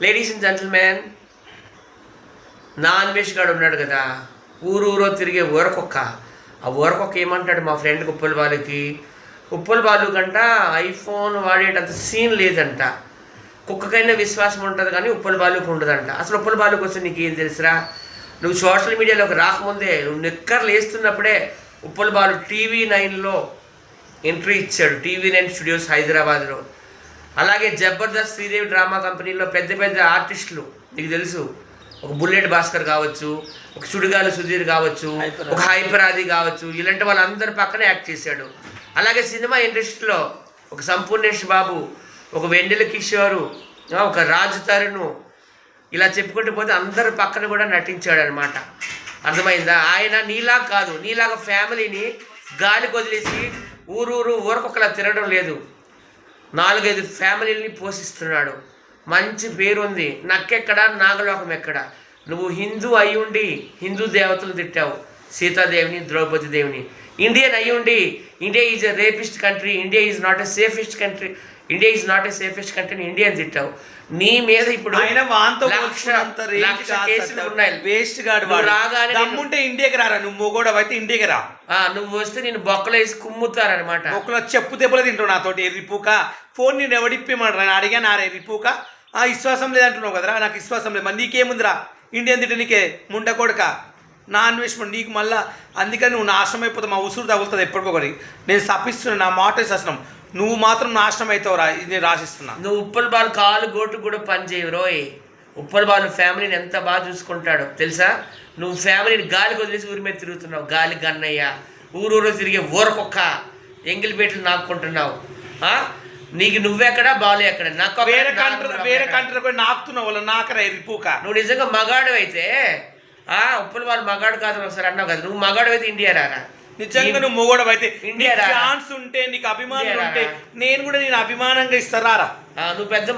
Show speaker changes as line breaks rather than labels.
Ladies and gentlemen, నా అన్వేష్ గాడు ఉన్నాడు కదా, ఊరూరో తిరిగే ఊరకొక్క. ఆ ఊరకొక్క ఏమంటాడు మా ఫ్రెండ్కి ఉప్పల్ బాలుకి, ఉప్పల్ బాలు కంట ఐఫోన్ వాడేటంత సీన్ లేదంట. కుక్కకైనా విశ్వాసం ఉంటుంది కానీ ఉప్పల్ బాలుకి ఉండదంట. అసలు ఉప్పల్ బాలుకి వస్తే నీకేం తెలుసురా? నువ్వు సోషల్ మీడియాలోకి రాకముందే, నువ్వు నిక్కర్లు వేస్తున్నప్పుడే ఉప్పల్ బాలు TV9లో ఎంట్రీ ఇచ్చాడు. TV9 స్టూడియోస్ హైదరాబాద్లో. అలాగే జబర్దస్త్ శ్రీదేవి డ్రామా కంపెనీలో పెద్ద పెద్ద ఆర్టిస్టులు నీకు తెలుసు, ఒక బుల్లెట్ భాస్కర్ కావచ్చు, ఒక సుడిగాలు సుధీర్ కావచ్చు, ఒక హైపరాది కావచ్చు, ఇలాంటి వాళ్ళందరి పక్కనే యాక్ట్ చేశాడు. అలాగే సినిమా ఇండస్ట్రీలో ఒక సంపూర్ణేష్ బాబు, ఒక వెన్నెల కిషోరు, ఒక రాజు తరుణ్, ఇలా చెప్పుకుంటూ పోతే అందరి పక్కన కూడా నటించాడు అనమాట. అర్థమైందా? ఆయన నీలా కాదు, నీలాగా ఫ్యామిలీని గాలికి వదిలేసి ఊరకొకలా తిరగడం లేదు. 4-5 ఫ్యామిలీని పోషిస్తున్నాడు. మంచి పేరుంది. నక్కెక్కడ నాగలోకం ఎక్కడ? నువ్వు హిందూ అయి ఉండి హిందూ దేవతలు తిట్టావు, సీతాదేవిని, ద్రౌపది దేవిని. ఇండియన్ అయి ఉండి India is a rapist country, India is not a safest country, India is not a safest country అని ఇండియా తిట్టావు. నీ మీద ఇప్పుడు కేసులు ఉన్నాయి.
వేస్ట్ గాడు రాగానే దమ్ముంటే ఇండియాకి రారా, నువ్వు మొగోడవు అయితే ఇండియాకి రా.
నువ్వు వస్తే నేను బొక్కలు వేసి కుమ్ముతారనమాట.
బొక్కలో చెప్పు దెబ్బలు తింటావు నాతోటి. ఎర్రిపూక ఫోన్ నేను ఎవడిప్పిమంటారా? నేను అడిగాను ఆరా ఎర్రిపూక. విశ్వాసం లేదంటున్నావు కదరా, నాకు విశ్వాసం లేదు. మరి నీకేముందిరా? ఇండియన్ తింటే నీకే ముండ కొడుక నా అన్వేషణ నీకు మళ్ళా. అందుకని నువ్వు నాశనం అయిపోతావు, మా ఉసురు తగులుతుంది ఎప్పటికొకటి. నేను తప్పిస్తున్నాను, నా మాట శాసనం. నువ్వు మాత్రం నాశనం అవుతావురా, ఇది నేను రాసిస్తున్నా.
నువ్వు ఉప్పల్ బాలు కాలు గోటు కూడా పని చేయవు రోయ్. ఉప్పల్ బాలు ఫ్యామిలీని ఎంత బాగా చూసుకుంటాడో తెలుసా? నువ్వు ఫ్యామిలీని గాలికి వదిలేసి ఊరి మీద తిరుగుతున్నావు. గాలి గన్నయ్య, ఊరూరు తిరిగే ఊరకొక్క, ఎంగిలిపేటలు నాకుంటున్నావు. నీకు నువ్వెక్కడా బాలు ఎక్కడ? నాకు
వేరే కంట్రీ పోయి నాకుతున్నావు వాళ్ళు నాకరా ఎర్రిపూక.
నువ్వు నిజంగా మగాడు అయితే ఉప్పల్ బాలు మగాడు కాదు ఒకసారి అన్నావు కదా. నువ్వు మగాడు అయితే ఇండియా రారా?
నిజంగా నువ్వు మొగోడవు అయితే, ఇండియా ఫ్యాన్స్ ఉంటే, నీకు అభిమానులు ఉంటే నేను కూడా నేను అభిమానంగా ఇస్తారా?
నువ్వు పెద్ద